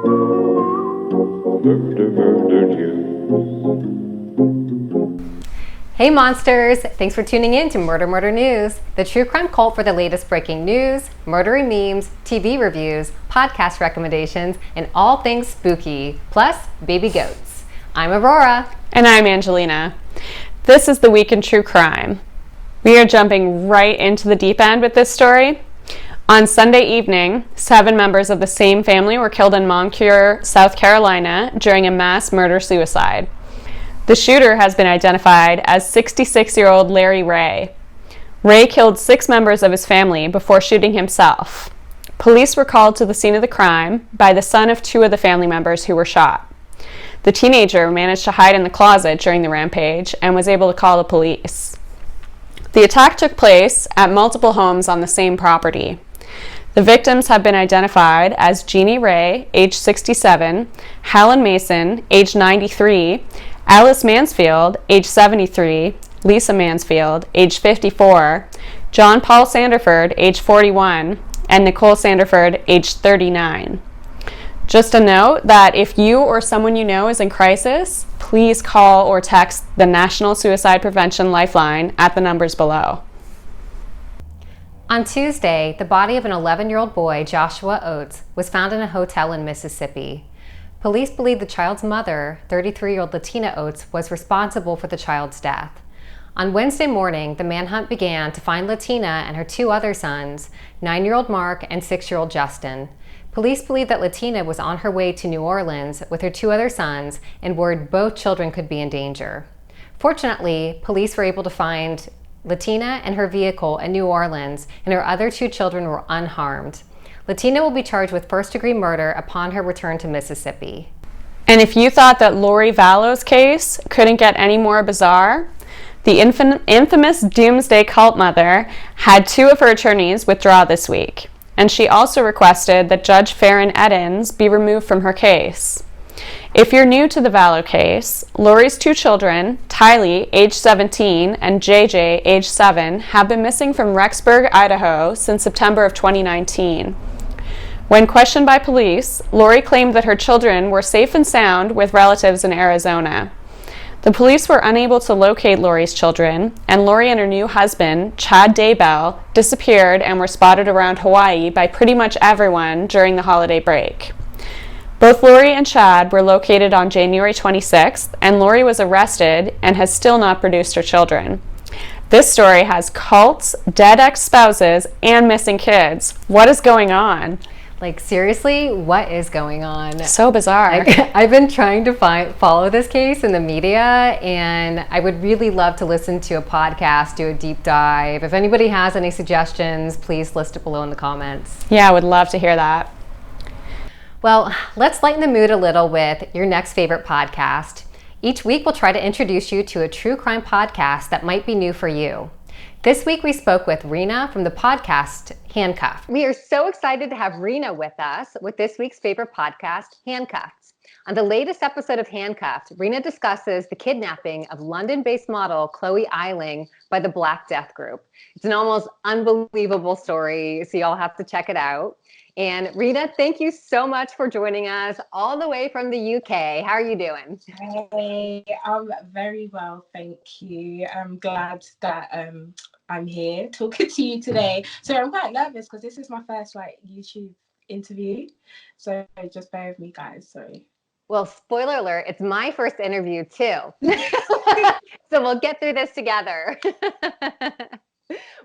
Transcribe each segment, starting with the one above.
MurderMurder News. Hey monsters! Thanks for tuning in to MurderMurder News, the true crime cult for the latest breaking news, murdery memes, TV reviews, podcast recommendations, and all things spooky, plus baby goats. I'm Aurora. And I'm Angelina. This is the Week in True Crime. We are jumping right into the deep end with this story. On Sunday evening, 7 members of the same family were killed in Moncure, South Carolina during a mass murder-suicide. The shooter has been identified as 66-year-old Larry Ray. Ray killed 6 members of his family before shooting himself. Police were called to the scene of the crime by the son of 2 of the family members who were shot. The teenager managed to hide in the closet during the rampage and was able to call the police. The attack took place at multiple homes on the same property. The victims have been identified as Jeannie Ray, age 67, Helen Mason, age 93, Alice Mansfield, age 73, Lisa Mansfield, age 54, John Paul Sanderford, age 41, and Nicole Sanderford, age 39. Just a note that if you or someone you know is in crisis, please call or text the National Suicide Prevention Lifeline at the numbers below. On Tuesday, the body of an 11-year-old boy, Joshua Oates, was found in a hotel in Mississippi. Police believe the child's mother, 33-year-old Latina Oates, was responsible for the child's death. On Wednesday morning, the manhunt began to find Latina and her 2 other sons, 9-year-old Mark and 6-year-old Justin. Police believe that Latina was on her way to New Orleans with her 2 other sons and worried both children could be in danger. Fortunately, police were able to find Latina and her vehicle in New Orleans, and her other 2 children were unharmed. Latina will be charged with first-degree murder upon her return to Mississippi. And if you thought that Lori Vallow's case couldn't get any more bizarre, the infamous doomsday cult mother had 2 of her attorneys withdraw this week, and she also requested that Judge Farron Eddins be removed from her case. If you're new to the Vallow case, Lori's 2 children, Tylee, age 17, and JJ, age 7, have been missing from Rexburg, Idaho since September of 2019. When questioned by police, Lori claimed that her children were safe and sound with relatives in Arizona. The police were unable to locate Lori's children, and Lori and her new husband, Chad Daybell, disappeared and were spotted around Hawaii by pretty much everyone during the holiday break. Both Lori and Chad were located on January 26th, and Lori was arrested and has still not produced her children. This story has cults, dead ex-spouses, and missing kids. What is going on? Like, seriously, what is going on? So bizarre. I've been trying to follow this case in the media, and I would really love to listen to a podcast, do a deep dive. If anybody has any suggestions, please list it below in the comments. Yeah, I would love to hear that. Well, let's lighten the mood a little with your next favorite podcast. Each week, we'll try to introduce you to a true crime podcast that might be new for you. This week, we spoke with Rena from the podcast Handcuffed. We are so excited to have Rena with us with this week's favorite podcast, Handcuffed. On the latest episode of Handcuffed, Rena discusses the kidnapping of London-based model Chloe Eiling by the Black Death Group. It's an almost unbelievable story, so y'all have to check it out. And Rena, thank you so much for joining us all the way from the UK. How are you doing? Hey, I'm very well, thank you. I'm glad that I'm here talking to you today. So I'm quite nervous because this is my first YouTube interview. So just bear with me, guys. Sorry. Well, spoiler alert, it's my first interview too. So we'll get through this together.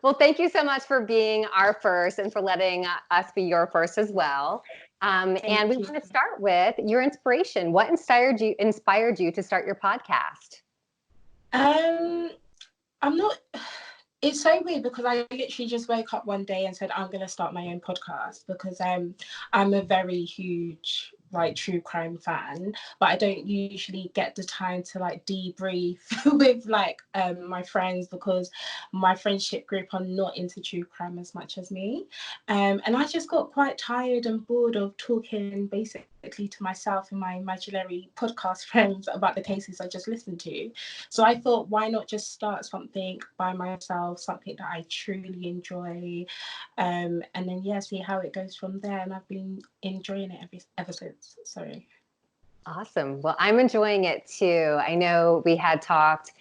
Well, thank you so much for being our first and for letting us be your first as well. And we want to start with your inspiration. What inspired you to start your podcast? It's so weird because I literally just woke up one day and said, I'm going to start my own podcast because I'm a very huge true crime fan, but I don't usually get the time to debrief with my friends because my friendship group are not into true crime as much as me. And I just got quite tired and bored of talking basically to myself and my imaginary podcast friends about the cases I just listened to. So I thought, why not just start something by myself, something that I truly enjoy, and then see how it goes from there. And I've been enjoying it ever since. Sorry. Awesome. Well, I'm enjoying it too. I know we had talked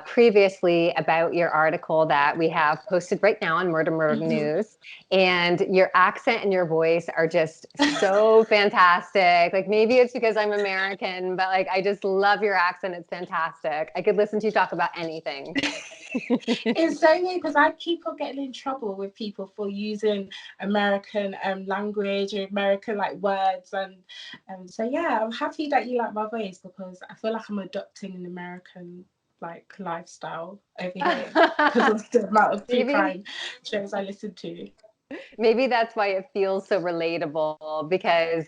previously about your article that we have posted right now on MurderMurder News, and your accent and your voice are just so fantastic. Like, maybe it's because I'm American, but like, I just love your accent. It's fantastic. I could listen to you talk about anything. It's so weird because I keep on getting in trouble with people for using American language or American like words, and so I'm happy that you like my voice, because I feel like I'm adopting an American like lifestyle over here because of the amount of true crime shows I listen to. Maybe that's why it feels so relatable, because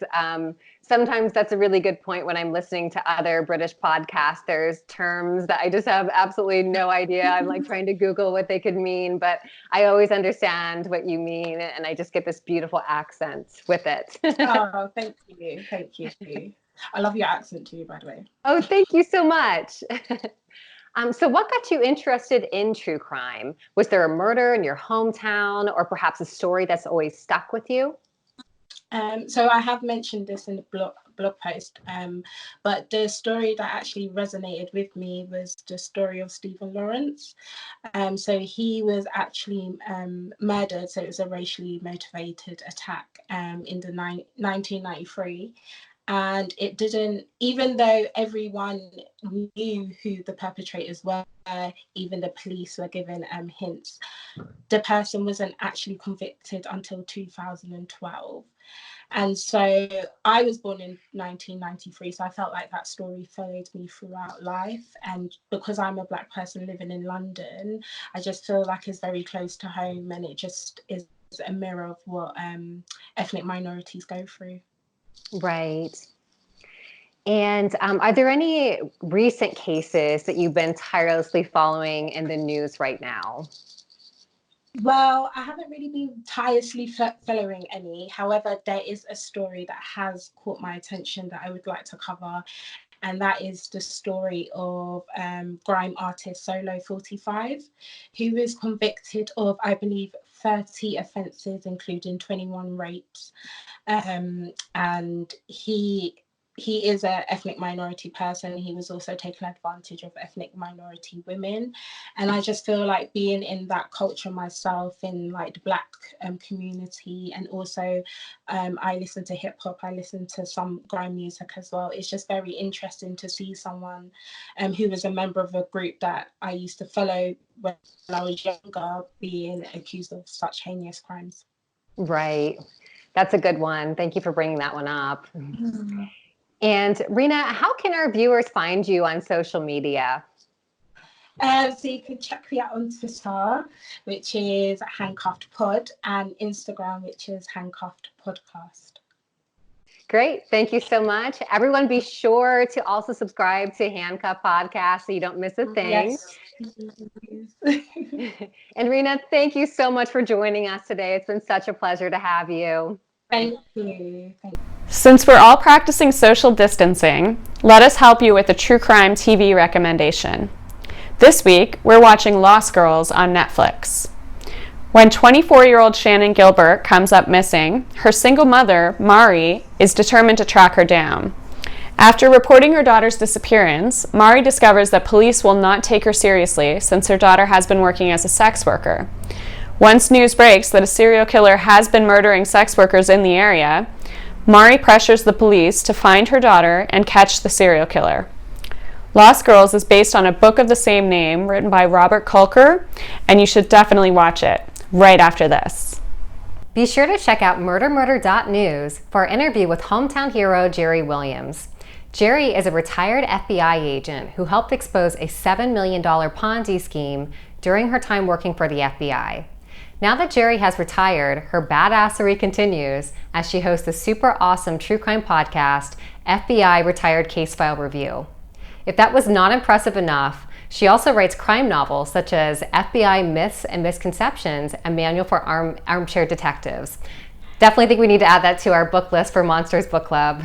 sometimes that's a really good point when I'm listening to other British podcasts. There's terms that I just have absolutely no idea. I'm like trying to Google what they could mean, but I always understand what you mean, and I just get this beautiful accent with it. Oh, thank you. Thank you. I love your accent too, by the way. Oh, thank you so much. So what got you interested in true crime? Was there a murder in your hometown, or perhaps a story that's always stuck with you? So I have mentioned this in the blog post, but the story that actually resonated with me was the story of Stephen Lawrence. So he was actually murdered. So it was a racially motivated attack in the 1993. And it didn't, even though everyone knew who the perpetrators were, even the police were given hints, the person wasn't actually convicted until 2012. And so I was born in 1993, so I felt like that story followed me throughout life. And because I'm a Black person living in London, I just feel like it's very close to home, and it just is a mirror of what ethnic minorities go through. Right. And are there any recent cases that you've been tirelessly following in the news right now? Well, I haven't really been tirelessly following any. However, there is a story that has caught my attention that I would like to cover. And that is the story of grime artist Solo 45, who was convicted of, I believe, 30 offences, including 21 rapes. And he is an ethnic minority person. He was also taking advantage of ethnic minority women. And I just feel like being in that culture myself, in like the Black community, and also I listen to hip hop, I listen to some grime music as well. It's just very interesting to see someone who was a member of a group that I used to follow when I was younger being accused of such heinous crimes. Right. That's a good one. Thank you for bringing that one up. Mm-hmm. And Rena, how can our viewers find you on social media? So you can check me out on Twitter, which is Handcuffed Pod, and Instagram, which is Handcuffed Podcast. Great. Thank you so much. Everyone, be sure to also subscribe to Handcuffed Podcast so you don't miss a thing. Yes. And Rena, thank you so much for joining us today. It's been such a pleasure to have you. Thank you. Since we're all practicing social distancing, let us help you with a true crime TV recommendation. This week, we're watching Lost Girls on Netflix. When 24-year-old Shannon Gilbert comes up missing, her single mother, Mari, is determined to track her down. After reporting her daughter's disappearance, Mari discovers that police will not take her seriously since her daughter has been working as a sex worker. Once news breaks that a serial killer has been murdering sex workers in the area, Mari pressures the police to find her daughter and catch the serial killer. Lost Girls is based on a book of the same name written by Robert Kulker, and you should definitely watch it right after this. Be sure to check out MurderMurder.news for our interview with hometown hero Jerri Williams. Jerri is a retired FBI agent who helped expose a $7 million Ponzi scheme during her time working for the FBI. Now that Jerri has retired, her badassery continues as she hosts the super awesome true crime podcast, FBI Retired Case File Review. If that was not impressive enough, she also writes crime novels such as FBI Myths and Misconceptions, a manual for armchair detectives. Definitely think we need to add that to our book list for Monsters Book Club.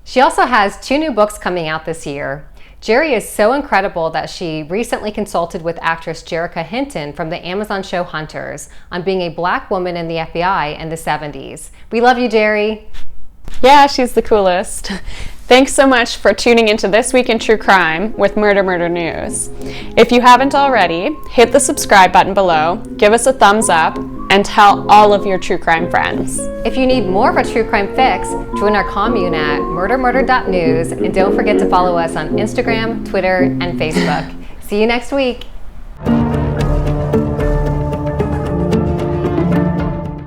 She also has 2 new books coming out this year. Jerri is so incredible that she recently consulted with actress Jerrica Hinton from the Amazon show Hunters on being a Black woman in the FBI in the 70s. We love you, Jerri. Yeah, she's the coolest. Thanks so much for tuning into This Week in True Crime with Murder News. If you haven't already, hit the subscribe button below, give us a thumbs up, and tell all of your true crime friends. If you need more of a true crime fix, join our commune at murdermurder.news, and don't forget to follow us on Instagram, Twitter, and Facebook. See you next week.